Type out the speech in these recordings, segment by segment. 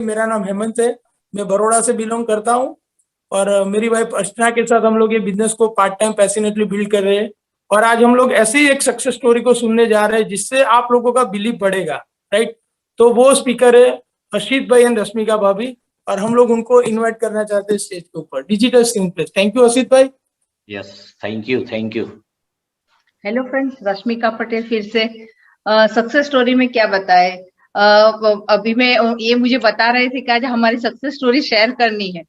मेरा नाम हेमंत है, मैं बड़ौदा से बिलोंग करता हूँ और मेरी वाइफ अर्चना के साथ हम लोग ये बिजनेस को पार्ट टाइम पैशनेटली बिल्ड कर रहे हैं। और आज हम लोग ऐसी एक सक्सेस स्टोरी को सुनने जा रहे हैं जिससे आप लोगों का बिलीव बढ़ेगा, राइट। तो वो स्पीकर है हर्षित भाई एंड रश्मिका भाभी, और हम लोग उनको इन्वाइट करना चाहते हैं स्टेज के ऊपर डिजिटल स्क्रीन पे। थैंक यू हर्षित भाई। Yes, thank you. Hello friends, Rashmika Patel फिर से। सक्सेस स्टोरी में क्या बताए। अभी मैं ये मुझे बता रहे थे कि आज हमारी सक्सेस स्टोरी शेयर करनी है,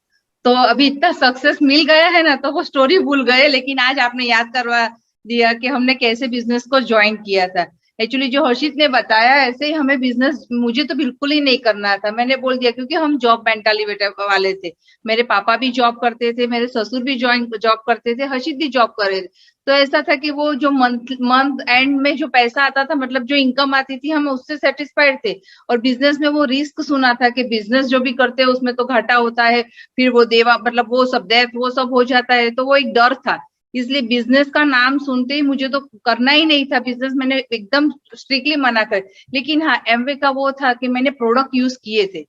तो अभी इतना सक्सेस मिल गया है ना, तो वो स्टोरी भूल गए, लेकिन आज आपने याद करवा दिया कि हमने कैसे बिजनेस को ज्वाइन किया था। एक्चुअली जो हर्षित ने बताया, ऐसे ही हमें बिजनेस मुझे तो बिल्कुल ही नहीं करना था। मैंने बोल दिया क्योंकि हम जॉब मेंटालिटी वाले थे। मेरे पापा भी जॉब करते थे, मेरे ससुर भी जॉब करते थे, हर्षित भी जॉब कर रहे थे। तो ऐसा था कि वो जो मंथ एंड में जो पैसा आता था, मतलब जो इनकम आती थी, हम उससे सेटिस्फाइड थे। और बिजनेस में वो रिस्क सुना था कि बिजनेस जो भी करते हैं उसमें तो घाटा होता है, फिर वो देवा मतलब वो सब डेट वो सब हो जाता है, तो वो एक डर था। इसलिए बिजनेस का नाम सुनते ही मुझे तो करना ही नहीं था बिजनेस, मैंने एकदम स्ट्रिक्टली मना कर। लेकिन हाँ, एमवे का वो था कि मैंने प्रोडक्ट यूज किए थे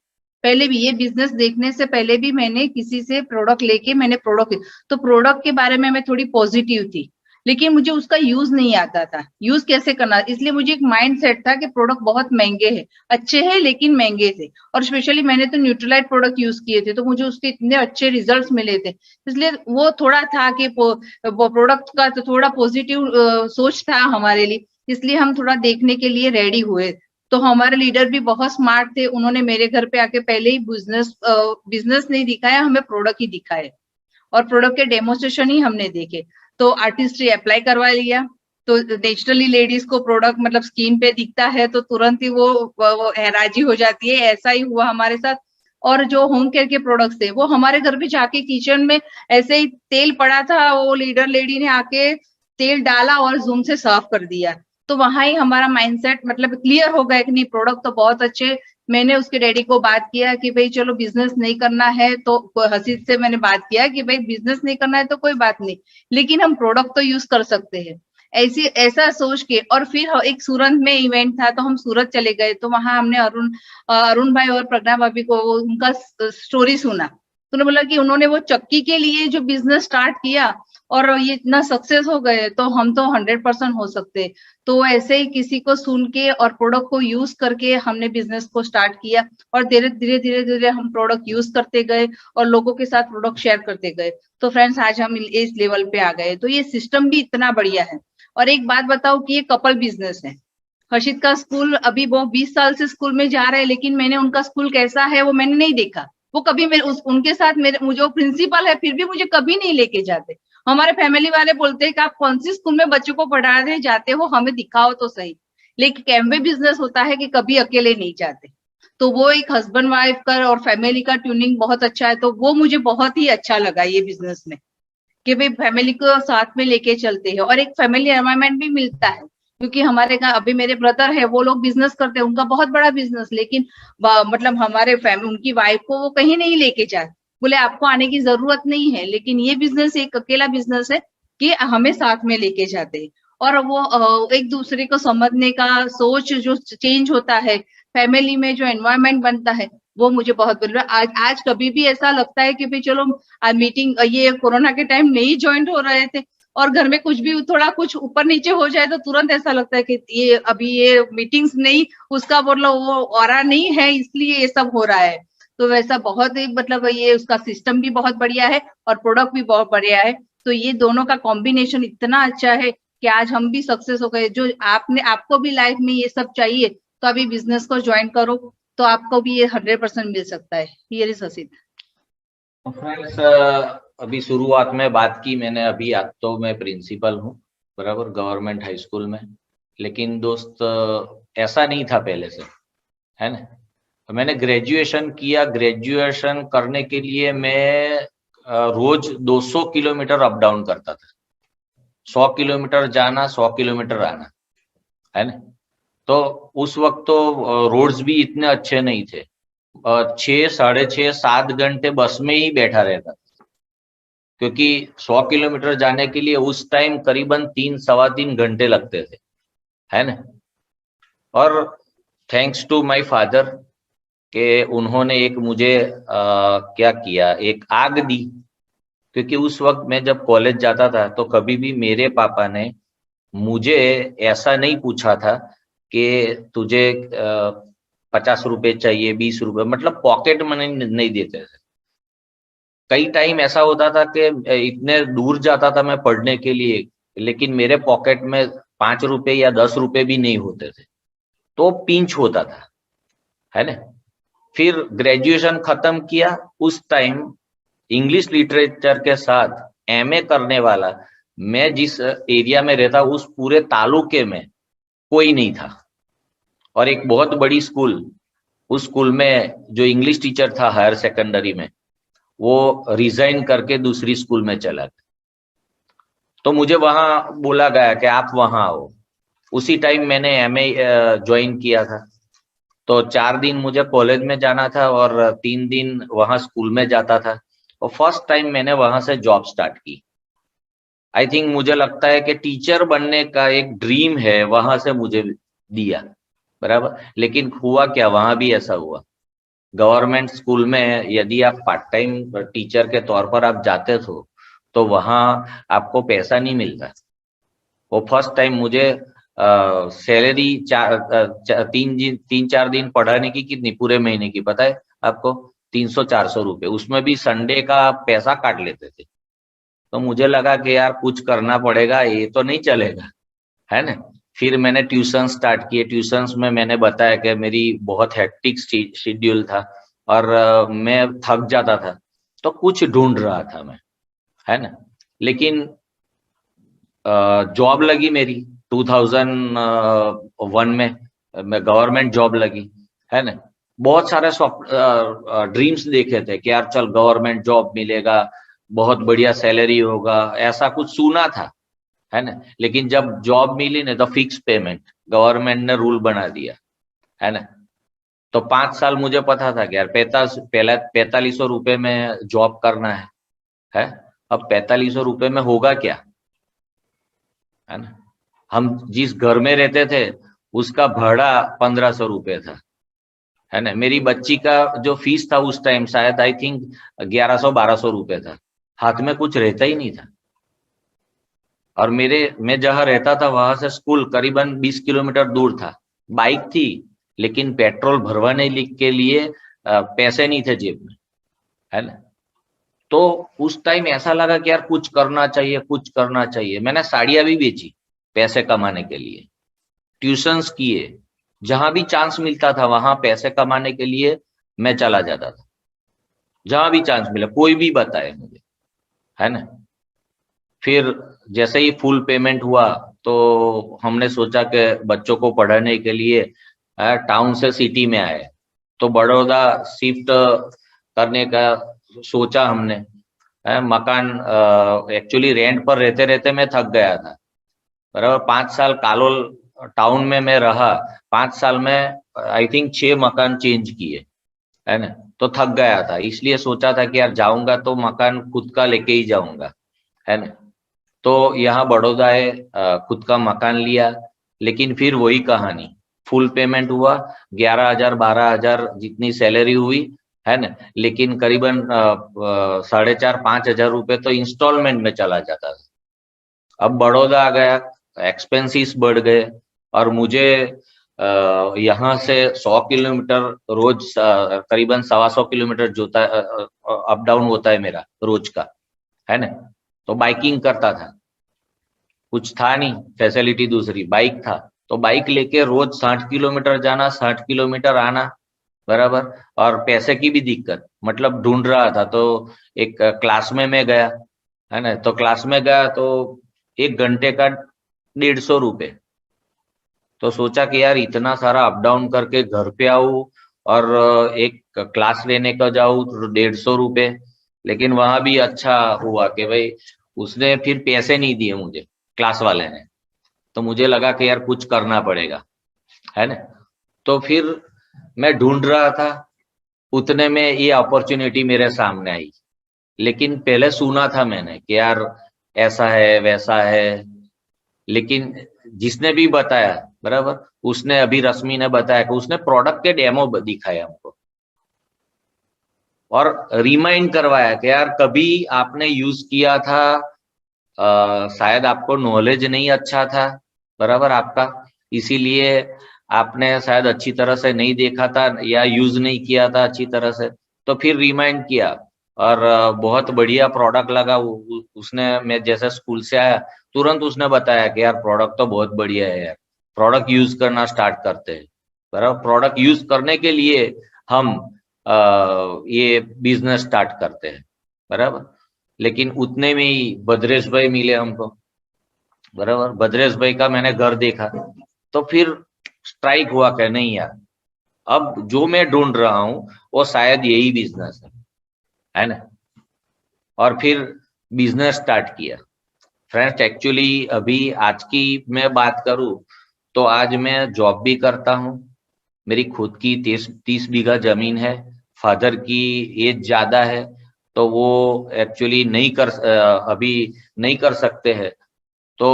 पहले भी। ये बिजनेस देखने से पहले भी मैंने किसी से प्रोडक्ट लेके मैंने तो प्रोडक्ट के बारे में मैं थोड़ी पॉजिटिव थी, लेकिन मुझे उसका यूज नहीं आता था, यूज कैसे करना। इसलिए मुझे एक माइंड सेट था कि प्रोडक्ट बहुत महंगे हैं, अच्छे हैं लेकिन महंगे थे। और स्पेशली मैंने तो न्यूट्रलाइट प्रोडक्ट यूज किए थे, तो मुझे उसके इतने अच्छे रिजल्ट्स मिले थे। इसलिए वो थोड़ा था कि प्रोडक्ट का तो थोड़ा पॉजिटिव सोच था हमारे लिए, इसलिए हम थोड़ा देखने के लिए रेडी हुए। तो हमारे लीडर भी बहुत स्मार्ट थे, उन्होंने मेरे घर पे आके पहले ही बिजनेस नहीं दिखाया, हमें प्रोडक्ट ही दिखाए और प्रोडक्ट के डेमोस्ट्रेशन ही हमने देखे। तो आर्टिस्ट्री अप्लाई करवा लिया, तो नेचुरली लेडीज को प्रोडक्ट मतलब स्किन पे दिखता है तो तुरंत ही वो राजी हो जाती है। ऐसा ही हुआ हमारे साथ। और जो होम केयर के प्रोडक्ट्स थे वो हमारे घर पे जाके किचन में ऐसे ही तेल पड़ा था, वो लीडर लेडी ने आके तेल डाला और जूम से साफ कर दिया। तो वहां ही हमारा माइंडसेट मतलब क्लियर हो गया कि नहीं, प्रोडक्ट तो बहुत अच्छे। मैंने उसके डैडी को बात किया कि भाई चलो बिजनेस नहीं करना है, तो हसीद से मैंने बात किया कि भाई बिजनेस नहीं करना है तो कोई बात नहीं, लेकिन हम प्रोडक्ट तो यूज कर सकते हैं। ऐसा सोच के, और फिर एक सूरत में इवेंट था तो हम सूरत चले गए। तो वहां हमने अरुण भाई और प्रज्ञा भाभी को उनका स्टोरी सुना। तो उन्होंने बोला कि उन्होंने वो चक्की के लिए जो बिजनेस स्टार्ट किया और ये इतना सक्सेस हो गए, तो हम तो 100% हो सकते। तो ऐसे ही किसी को सुन के और प्रोडक्ट को यूज करके हमने बिजनेस को स्टार्ट किया, और धीरे धीरे हम प्रोडक्ट यूज करते गए और लोगों के साथ प्रोडक्ट शेयर करते गए। तो फ्रेंड्स, आज हम इस लेवल पे आ गए। तो ये सिस्टम भी इतना बढ़िया है। और एक बात बताओ कि ये कपल बिजनेस है। हर्षित का स्कूल, अभी वो 20 साल से स्कूल में जा रहे हैं, लेकिन मैंने उनका स्कूल कैसा है वो मैंने नहीं देखा। वो कभी मेरे उनके साथ मुझे प्रिंसिपल है फिर भी मुझे कभी नहीं लेके जाते। हमारे फैमिली वाले बोलते हैं कि आप कौन सी स्कूल में बच्चों को पढ़ाने जाते हो, हमें दिखाओ तो सही। लेकिन कैम्वे बिजनेस होता है कि कभी अकेले नहीं जाते। तो वो एक हस्बैंड वाइफ का और फैमिली का ट्यूनिंग बहुत अच्छा है। तो वो मुझे बहुत ही अच्छा लगा ये बिजनेस में, कि भाई फैमिली को साथ में लेके चलते हैं और एक फैमिली एनवायरनमेंट भी मिलता है। क्योंकि हमारे अभी मेरे ब्रदर है, वो लोग बिजनेस करते हैं, उनका बहुत बड़ा बिजनेस, लेकिन मतलब हमारे फैमिली उनकी वाइफ को वो कहीं नहीं लेके जाते, बोले आपको आने की जरूरत नहीं है। लेकिन ये बिजनेस एक अकेला बिजनेस है कि हमें साथ में लेके जाते हैं। और वो एक दूसरे को समझने का सोच जो चेंज होता है, फैमिली में जो एनवायरनमेंट बनता है, वो मुझे बहुत बोल रहा है। आज कभी भी ऐसा लगता है कि भाई चलो मीटिंग, ये कोरोना के टाइम नहीं ज्वाइन हो रहे थे और घर में कुछ भी थोड़ा कुछ ऊपर नीचे हो जाए तो तुरंत ऐसा लगता है कि ये अभी ये मीटिंग्स नहीं, उसका मतलब वो ऑरा नहीं है, इसलिए ये सब हो रहा है। तो वैसा बहुत ही मतलब ये उसका सिस्टम भी बहुत बढ़िया है और प्रोडक्ट भी बहुत बढ़िया है। तो ये दोनों का कॉम्बिनेशन इतना अच्छा है कि आज हम भी सक्सेस हो गए। जो आपको भी लाइफ में ये सब चाहिए तो अभी बिजनेस को ज्वाइन करो, तो आपको भी ये 100% मिल सकता है। ये हसीद फ्रेंड्स, अभी शुरुआत में बात की मैंने, अभी आज तो मैं प्रिंसिपल हूँ बराबर गवर्नमेंट हाई स्कूल में। लेकिन दोस्त ऐसा नहीं था पहले से, है ना। तो मैंने ग्रेजुएशन किया, ग्रेजुएशन करने के लिए मैं रोज 200 किलोमीटर अप डाउन करता था। 100 किलोमीटर जाना, 100 किलोमीटर आना, है ना। तो उस वक्त तो रोड्स भी इतने अच्छे नहीं थे। 6, 6.5, 7 घंटे बस में ही बैठा रहता था, क्योंकि 100 किलोमीटर जाने के लिए उस टाइम करीबन 3, सवा 3 घंटे लगते थे, है ना। और थैंक्स टू माय फादर कि उन्होंने एक मुझे क्या किया, एक आग दी। क्योंकि उस वक्त मैं जब कॉलेज जाता था तो कभी भी मेरे पापा ने मुझे ऐसा नहीं पूछा था कि तुझे 50 रुपए चाहिए, 20 रुपए, मतलब पॉकेट मनी नहीं देते थे। कई टाइम ऐसा होता था कि इतने दूर जाता था मैं पढ़ने के लिए, लेकिन मेरे पॉकेट में 5 रुपए या 10 रुपए भी नहीं होते थे, तो पिंच होता था, है ना। फिर ग्रेजुएशन खत्म किया, उस टाइम इंग्लिश लिटरेचर के साथ एमए करने वाला मैं जिस एरिया में रहता उस पूरे तालुके में कोई नहीं था। और एक बहुत बड़ी स्कूल, उस स्कूल में जो इंग्लिश टीचर था हायर सेकेंडरी में, वो रिजाइन करके दूसरी स्कूल में चला गया। तो मुझे वहां बोला गया कि आप वहां आओ। उसी टाइम मैंने एमए ज्वाइन किया था। तो 4 दिन मुझे कॉलेज में जाना था और 3 दिन वहां स्कूल में जाता था। और फर्स्ट टाइम मैंने वहां से जॉब स्टार्ट की। आई थिंक मुझे लगता है कि टीचर बनने का एक ड्रीम है वहां से मुझे दिया, बराबर। लेकिन हुआ क्या, वहां भी ऐसा हुआ। गवर्नमेंट स्कूल में यदि आप पार्ट टाइम टीचर के तौर पर आप जाते हो तो वहां आपको पैसा नहीं मिलता। वो फर्स्ट टाइम मुझे सैलरी 3-4 दिन पढ़ाने की कितनी, पूरे महीने की पता है आपको, 300-400 रुपए, उसमें भी संडे का पैसा काट लेते थे। तो मुझे लगा कि यार कुछ करना पड़ेगा, ये तो नहीं चलेगा, है ना। फिर मैंने ट्यूशन स्टार्ट किए। ट्यूशंस में मैंने बताया कि मेरी बहुत हेक्टिक शेड्यूल था और मैं थक जाता था, तो कुछ ढूंढ रहा था मैं, है ना। लेकिन जॉब लगी मेरी 2001 में, मैं गवर्नमेंट जॉब लगी, है ना। बहुत सारे ड्रीम्स देखे थे कि यार चल गवर्नमेंट जॉब मिलेगा, बहुत बढ़िया सैलरी होगा, ऐसा कुछ सुना था, है ना। लेकिन जब जॉब मिली ना तो फिक्स पेमेंट गवर्नमेंट ने रूल बना दिया, है ना। तो 5 साल मुझे पता था कि यार 4500 रुपए में जॉब करना है। अब 4500 रुपए में होगा क्या, है ना। हम जिस घर में रहते थे उसका भाड़ा 1500 रुपए था, है ना। मेरी बच्ची का जो फीस था उस टाइम शायद आई थिंक 1100-1200 रुपए था। हाथ में कुछ रहता ही नहीं था। और मैं जहां रहता था वहां से स्कूल करीबन 20 किलोमीटर दूर था। बाइक थी, लेकिन पेट्रोल भरवाने के लिए पैसे नहीं थे जेब में, है ना। तो उस टाइम ऐसा लगा कि यार कुछ करना चाहिए, कुछ करना चाहिए। मैंने साड़ियां भी बेची पैसे कमाने के लिए, ट्यूशंस किए, जहां भी चांस मिलता था वहां पैसे कमाने के लिए मैं चला जाता था। जहां भी चांस मिला, कोई भी बताए मुझे, है ना। फिर जैसे ही फुल पेमेंट हुआ तो हमने सोचा कि बच्चों को पढ़ाने के लिए टाउन से सिटी में आए, तो बड़ौदा शिफ्ट करने का सोचा हमने। मकान एक्चुअली रेंट पर रहते रहते मैं थक गया था, बराबर। 5 साल कालोल टाउन में मैं रहा, 5 साल में आई थिंक 6 मकान चेंज किए, है ना। तो थक गया था, इसलिए सोचा था कि यार जाऊंगा तो मकान खुद का लेके ही जाऊंगा, है ना। तो यहाँ बड़ौदा है, खुद का मकान लिया। लेकिन फिर वही कहानी, फुल पेमेंट हुआ, 11,000-12,000 जितनी सैलरी हुई, है ना। लेकिन करीबन 4,500-5,000 रुपए तो इंस्टॉलमेंट में चला जाता था। अब बड़ौदा आ गया, एक्सपेंसिस बढ़ गए, और मुझे यहाँ से 100 किलोमीटर रोज, करीबन 125 किलोमीटर जोता अप डाउन होता है मेरा रोज का, है ना। तो बाइकिंग करता था, कुछ था नहीं फैसिलिटी, दूसरी बाइक था, तो बाइक लेके रोज 60 किलोमीटर जाना, 60 किलोमीटर आना, बराबर। और पैसे की भी दिक्कत, मतलब ढूंढ रहा था। तो एक क्लास में मैं गया, है ना। तो क्लास में गया तो 1 घंटे का 150 रुपए। तो सोचा कि यार इतना सारा अप डाउन करके घर पे आऊं और एक क्लास लेने का जाऊं तो 150 रुपए। लेकिन वहां भी अच्छा हुआ कि भाई उसने फिर पैसे नहीं दिए मुझे, क्लास वाले ने। तो मुझे लगा कि यार कुछ करना पड़ेगा, है ना। तो फिर मैं ढूंढ रहा था, उतने में ये अपॉर्चुनिटी मेरे सामने आई। लेकिन पहले सुना था मैंने कि यार ऐसा है वैसा है, लेकिन जिसने भी बताया, बराबर, उसने अभी रश्मि ने बताया कि उसने प्रोडक्ट के डेमो दिखाए हमको, और रिमाइंड करवाया कि यार कभी आपने यूज किया था, शायद आपको नॉलेज नहीं अच्छा था, बराबर आपका, इसीलिए आपने शायद अच्छी तरह से नहीं देखा था या यूज नहीं किया था अच्छी तरह से। तो फिर रिमाइंड किया और बहुत बढ़िया प्रोडक्ट लगा। उसने, मैं जैसे स्कूल से आया तुरंत उसने बताया कि यार प्रोडक्ट तो बहुत बढ़िया है यार, प्रोडक्ट यूज करना स्टार्ट करते हैं। बराबर, प्रोडक्ट यूज करने के लिए हम ये बिजनेस स्टार्ट करते हैं, बराबर। लेकिन उतने में ही भद्रेश भाई मिले हमको, बराबर। भद्रेश भाई का मैंने घर देखा तो फिर स्ट्राइक हुआ कि नहीं यार, अब जो मैं ढूंढ रहा हूं वो शायद यही बिजनेस है ना। और फिर बिजनेस स्टार्ट किया। फ्रेंड्स, एक्चुअली अभी आज की मैं बात करूं तो आज मैं जॉब भी करता हूं, मेरी खुद की 30 बीघा जमीन है, फादर की एज ज्यादा है तो वो एक्चुअली अभी नहीं कर सकते हैं। तो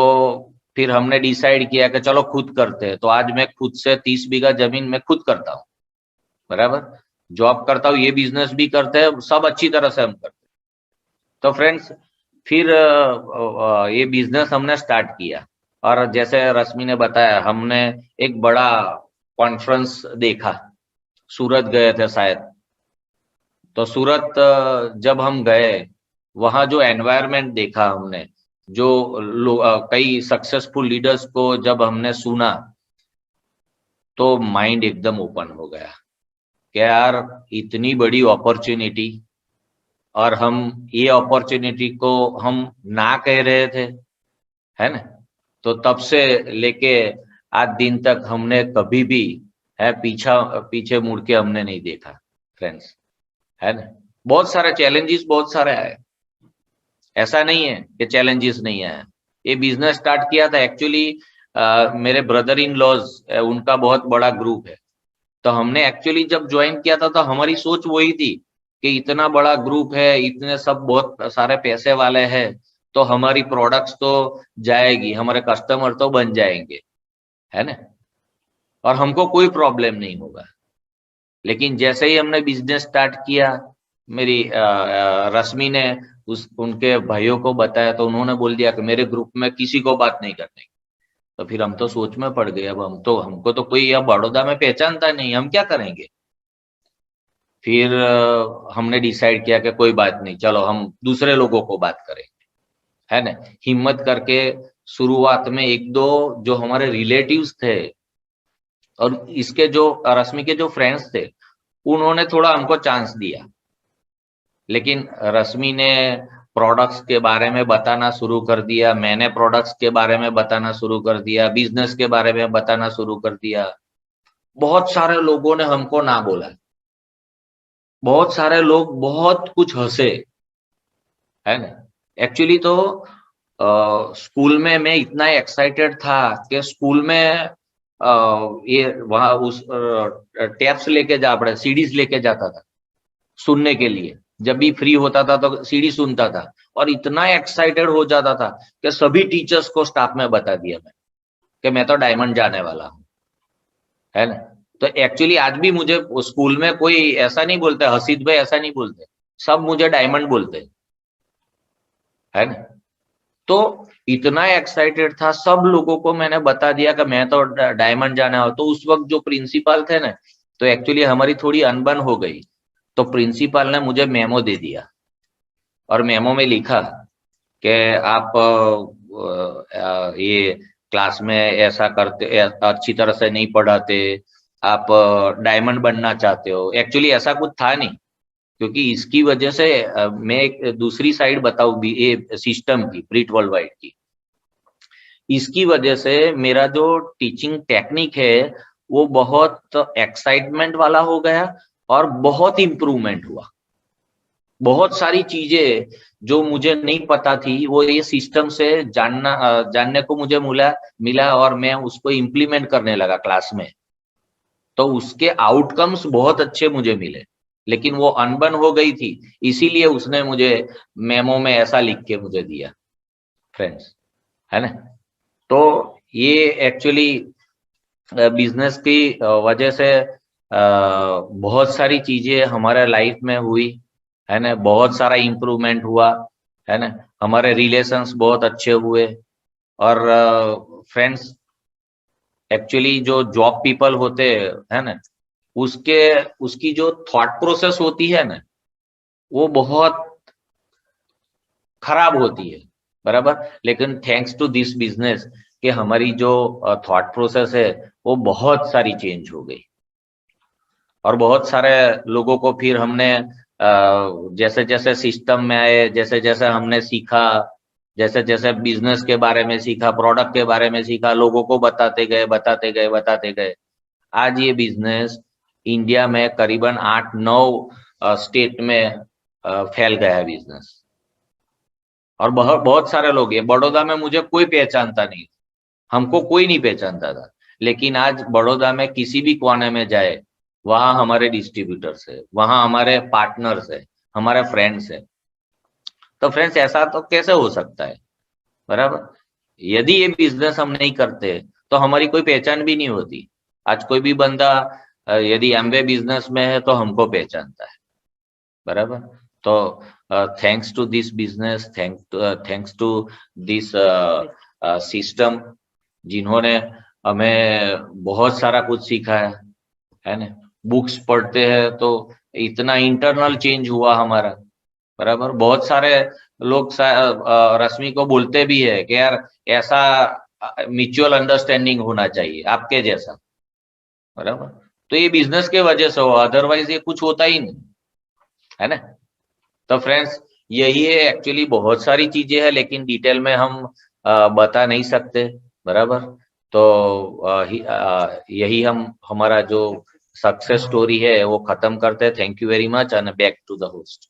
फिर हमने डिसाइड किया कि चलो खुद करते हैं। तो आज मैं खुद से 30 बीघा जमीन में खुद करता हूँ, बराबर। जॉब करता हूँ, ये बिजनेस भी करते हैं, सब अच्छी तरह से हम करते हैं। तो फ्रेंड्स, फिर ये बिजनेस हमने स्टार्ट किया और जैसे रश्मि ने बताया, हमने एक बड़ा कॉन्फ्रेंस देखा, सूरत गए थे शायद। तो सूरत जब हम गए, वहां जो एनवायरनमेंट देखा हमने, जो कई सक्सेसफुल लीडर्स को जब हमने सुना तो माइंड एकदम ओपन हो गया कि यार इतनी बड़ी अपॉर्चुनिटी, और हम ये अपॉर्चुनिटी को हम ना कह रहे थे, है ना। तो तब से लेके आज दिन तक हमने कभी भी पीछे मुड़ के हमने नहीं देखा फ्रेंड्स, है ना। बहुत सारे चैलेंजेस, बहुत सारे आए, ऐसा नहीं है कि चैलेंजेस नहीं आए। ये बिजनेस स्टार्ट किया था एक्चुअली, मेरे ब्रदर इन लॉज उनका बहुत बड़ा ग्रुप है। तो हमने एक्चुअली जब ज्वाइन किया था तो हमारी सोच वही थी कि इतना बड़ा ग्रुप है, इतने सब बहुत सारे पैसे वाले हैं, तो हमारी प्रोडक्ट्स तो जाएगी, हमारे कस्टमर तो बन जाएंगे, है ना, और हमको कोई प्रॉब्लम नहीं होगा। लेकिन जैसे ही हमने बिजनेस स्टार्ट किया, मेरी रश्मि ने उनके भाइयों को बताया तो उन्होंने बोल दिया कि मेरे ग्रुप में किसी को बात नहीं करने की। तो फिर हम तो सोच में पड़ गए, अब हमको तो कोई अब बड़ौदा में पहचानता नहीं, हम क्या करेंगे। फिर हमने डिसाइड किया कि कोई बात नहीं, चलो हम दूसरे लोगों को बात करेंगे, है ना। हिम्मत करके शुरुआत में एक दो जो हमारे रिलेटिव्स थे और इसके जो रश्मि के जो फ्रेंड्स थे, उन्होंने थोड़ा हमको चांस दिया। लेकिन रश्मि ने प्रोडक्ट्स के बारे में बताना शुरू कर दिया, मैंने प्रोडक्ट्स के बारे में बताना शुरू कर दिया, बिजनेस के बारे में बताना शुरू कर दिया। बहुत सारे लोगों ने हमको ना बोला, बहुत सारे लोग बहुत कुछ हंसे, है ना। एक्चुअली तो स्कूल में मैं इतना एक्साइटेड था कि स्कूल में ये वहां उस टैप्स लेके अपने सीडीज लेके जाता था सुनने के लिए। जब भी फ्री होता था तो सीडी सुनता था और इतना एक्साइटेड हो जाता था कि सभी टीचर्स को स्टाफ में बता दिया मैं कि मैं तो डायमंड जाने वाला हूँ, है ना। तो एक्चुअली आज भी मुझे स्कूल में कोई ऐसा नहीं बोलते, हसीद भाई ऐसा नहीं बोलते, सब मुझे डायमंड बोलते, है ना। तो इतना एक्साइटेड था, सब लोगों को मैंने बता दिया कि मैं तो डायमंड जाना हो। तो उस वक्त जो प्रिंसिपल थे ना, तो एक्चुअली हमारी थोड़ी अनबन हो गई। तो प्रिंसिपल ने मुझे मेमो दे दिया और मेमो में लिखा कि आप ये क्लास में ऐसा करते, अच्छी तरह से नहीं पढ़ाते, आप डायमंड बनना चाहते हो। एक्चुअली ऐसा कुछ था नहीं, क्योंकि इसकी वजह से मैं एक दूसरी साइड बताऊं भी, ये सिस्टम की, प्रीट वर्ल्ड वाइड की, इसकी वजह से मेरा जो टीचिंग टेक्निक है वो बहुत एक्साइटमेंट वाला हो गया और बहुत इम्प्रूवमेंट हुआ। बहुत सारी चीजें जो मुझे नहीं पता थी वो ये सिस्टम से जानने को मुझे मिला और मैं उसको इम्प्लीमेंट करने लगा क्लास में। तो उसके आउटकम्स बहुत अच्छे मुझे मिले। लेकिन वो अनबन हो गई थी, इसीलिए उसने मुझे मेमो में ऐसा लिख के मुझे दिया फ्रेंड्स, है ना। तो ये एक्चुअली बिजनेस की वजह से बहुत सारी चीजें हमारे लाइफ में हुई है ना, बहुत सारा इम्प्रूवमेंट हुआ, है ना, हमारे रिलेशंस बहुत अच्छे हुए। और फ्रेंड्स, एक्चुअली जो जॉब पीपल होते है ना, उसकी जो थॉट प्रोसेस होती है ना, वो बहुत खराब होती है, बराबर। लेकिन थैंक्स टू दिस बिजनेस कि हमारी जो थॉट प्रोसेस है वो बहुत सारी चेंज हो गई। और बहुत सारे लोगों को फिर हमने जैसे जैसे सिस्टम में आए, जैसे जैसे हमने सीखा, जैसे जैसे बिजनेस के बारे में सीखा, प्रोडक्ट के बारे में सीखा, लोगों को बताते गए। आज ये बिजनेस इंडिया में करीबन 8-9 स्टेट में फैल गया है बिजनेस। और बहुत बहुत सारे लोग, ये बड़ौदा में मुझे कोई पहचानता नहीं, हमको कोई नहीं पहचानता था, लेकिन आज बड़ौदा में किसी भी कोने में जाए, वहां हमारे डिस्ट्रीब्यूटर्स है, वहां हमारे पार्टनर्स है, हमारे फ्रेंड्स है। तो फ्रेंड्स, ऐसा तो कैसे हो सकता है, बराबर। यदि ये बिजनेस हम नहीं करते तो हमारी कोई पहचान भी नहीं होती। आज कोई भी बंदा यदि एमवे बिजनेस में है तो हमको पहचानता है, बराबर। तो thanks to this business, thanks to this system, जिन्होंने हमें बहुत सारा कुछ सिखा है ना। बुक्स पढ़ते हैं तो इतना इंटरनल चेंज हुआ हमारा, बराबर। बहुत सारे लोग रश्मि को बोलते भी है कि यार ऐसा म्यूचुअल अंडरस्टैंडिंग होना चाहिए आपके जैसा, बराबर। तो ये बिजनेस के वजह से हो, अदरवाइज ये कुछ होता ही नहीं, है ना। तो फ्रेंड्स, यही है, एक्चुअली बहुत सारी चीजें हैं, लेकिन डिटेल में हम बता नहीं सकते, बराबर। तो यही हमारा जो सक्सेस स्टोरी है वो खत्म करते हैं। Thank you very much and back to the host.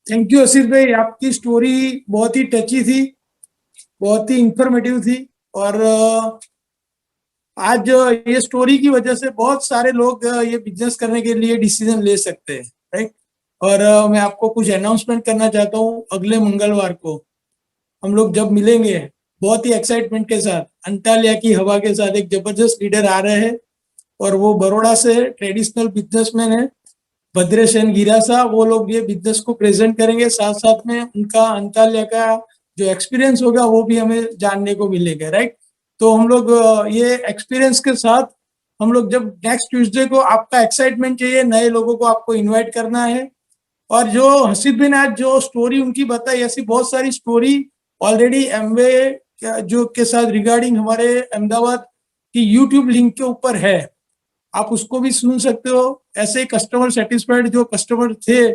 Thank you Asit भाई, आपकी स्टोरी बहुत ही टची थी, बहुत ही इंफॉर्मेटिव थी। और आज ये स्टोरी की वजह से बहुत सारे लोग ये बिजनेस करने के लिए डिसीजन ले सकते हैं, राइट। और मैं आपको कुछ अनाउंसमेंट करना चाहता हूँ। अगले मंगलवार को हम लोग जब मिलेंगे, बहुत ही एक्साइटमेंट के साथ, अंटालिया की हवा के साथ एक जबरदस्त लीडर आ रहे हैं, और वो बड़ौदा से ट्रेडिशनल बिजनेसमैन है, भद्रेशन गिरासा। वो लोग ये बिजनेस को प्रेजेंट करेंगे, साथ साथ में उनका अंटालिया का जो एक्सपीरियंस होगा वो भी हमें जानने को मिलेगा, राइट। तो हम लोग ये एक्सपीरियंस के साथ हम लोग जब नेक्स्ट ट्यूसडे को, आपका एक्साइटमेंट चाहिए, नए लोगों को आपको इन्वाइट करना है। और जो हसीब बिन आज जो स्टोरी उनकी बताई, ऐसी बहुत सारी स्टोरी ऑलरेडी एमवे जो के साथ रिगार्डिंग हमारे अहमदाबाद की यूट्यूब लिंक के ऊपर है, आप उसको भी सुन सकते हो। ऐसे कस्टमर सेटिस्फाइड जो कस्टमर थे,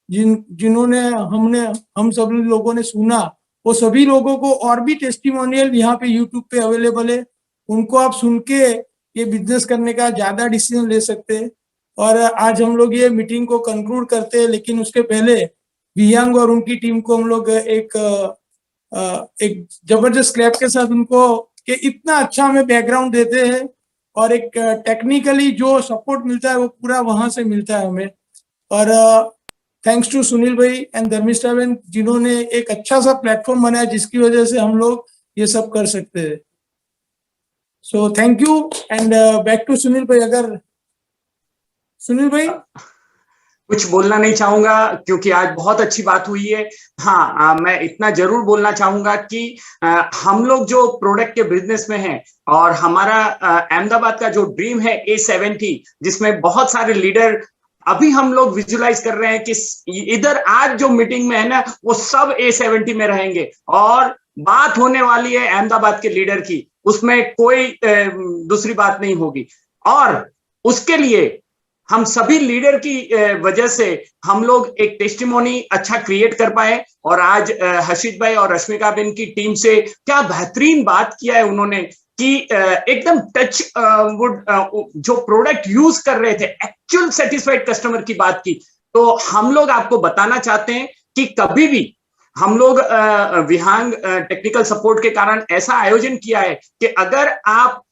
जिन्होंने हम सब लोगों ने सुना, वो सभी लोगों को और भी टेस्टिमोनियल यहाँ पे यूट्यूब पे अवेलेबल है, उनको आप सुन के ये बिजनेस करने का ज्यादा डिसीजन ले सकते हैं। और आज हम लोग ये मीटिंग को कंक्लूड करते हैं, लेकिन उसके पहले वियांग और उनकी टीम को हम लोग एक जबरदस्त क्लैप के साथ उनको, कि इतना अच्छा हमें बैकग्राउंड देते हैं और एक टेक्निकली जो सपोर्ट मिलता है वो पूरा वहां से मिलता है हमें। और थैंक्स टू सुनील भाई एंड धर्मिष्ठा बहन, जिन्होंने एक अच्छा सा प्लेटफॉर्म बनाया जिसकी वजह से हम लोग ये सब कर सकते हैं। So thank you and back to Sunil भाई। अगर सुनील भाई कुछ बोलना नहीं चाहूंगा क्योंकि आज बहुत अच्छी बात हुई है। हाँ, मैं इतना जरूर बोलना चाहूंगा कि हम लोग जो प्रोडक्ट के बिजनेस में हैं और हमारा अहमदाबाद का जो ड्रीम है A70, जिसमें बहुत सारे लीडर अभी हम लोग विजुलाइज कर रहे हैं कि इधर आज जो मीटिंग में है ना, वो सब A70 में रहेंगे और बात होने वाली है अहमदाबाद के लीडर की, उसमें कोई दूसरी बात नहीं होगी। और उसके लिए हम सभी लीडर की वजह से हम लोग एक टेस्टिमोनी अच्छा क्रिएट कर पाए। और आज हर्षित भाई और रश्मिका बहन की टीम से क्या बेहतरीन बात किया है उन्होंने कि एकदम टच वुड जो प्रोडक्ट यूज कर रहे थे, एक्चुअल सेटिस्फाइड कस्टमर की बात की। तो हम लोग आपको बताना चाहते हैं कि कभी भी हम लोग विहांग टेक्निकल सपोर्ट के कारण ऐसा आयोजन किया है कि अगर आप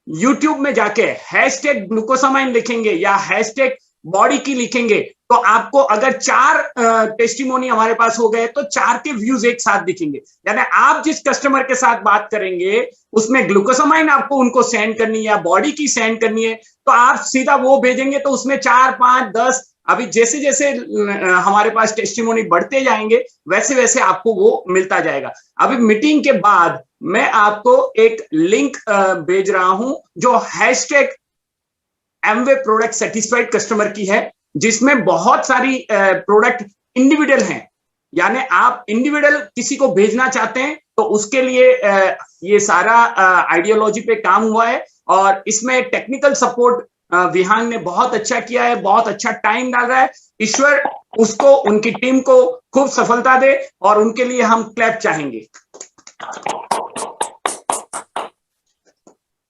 YouTube में जाके हैशटैग ग्लूकोसामाइन लिखेंगे या हैशटैग बॉडी की लिखेंगे तो आपको अगर 4 टेस्टिमोनी हमारे पास हो गए तो 4 के व्यूज एक साथ दिखेंगे। यानी आप जिस कस्टमर के साथ बात करेंगे उसमें ग्लूकोसामाइन आपको उनको सेंड करनी है या बॉडी की सेंड करनी है तो आप सीधा वो भेजेंगे तो उसमें 4, 5, 10 अभी जैसे जैसे हमारे पास टेस्टिमोनी बढ़ते जाएंगे वैसे वैसे आपको वो मिलता जाएगा। अभी मीटिंग के बाद मैं आपको एक लिंक भेज रहा हूं जो #Amway प्रोडक्ट सेटिस्फाइड कस्टमर की है, जिसमें बहुत सारी प्रोडक्ट इंडिविजुअल हैं। यानी आप इंडिविजुअल किसी को भेजना चाहते हैं तो उसके लिए ये सारा आइडियोलॉजी पे काम हुआ है और इसमें टेक्निकल सपोर्ट विहांग ने बहुत अच्छा किया है, बहुत अच्छा टाइम डाल रहा है। ईश्वर उसको उनकी टीम को खूब सफलता दे और उनके लिए हम क्लैप चाहेंगे।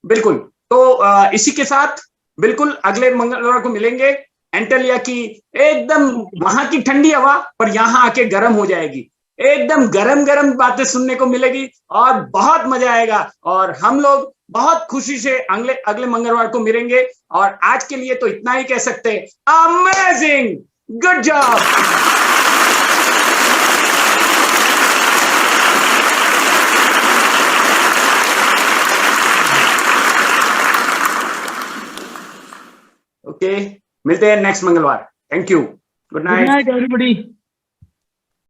बिल्कुल, तो इसी के साथ बिल्कुल अगले मंगलवार को मिलेंगे। एंटेलिया की एकदम वहां की ठंडी हवा पर यहां आके गर्म हो जाएगी, एकदम गरम गरम बातें सुनने को मिलेगी और बहुत मजा आएगा और हम लोग बहुत खुशी से अगले मंगलवार को मिलेंगे। और आज के लिए तो इतना ही कह सकते हैं, अमेजिंग, गुड जॉब। ओके, मिलते हैं नेक्स्ट मंगलवार। Thank you, good good night. Night everybody.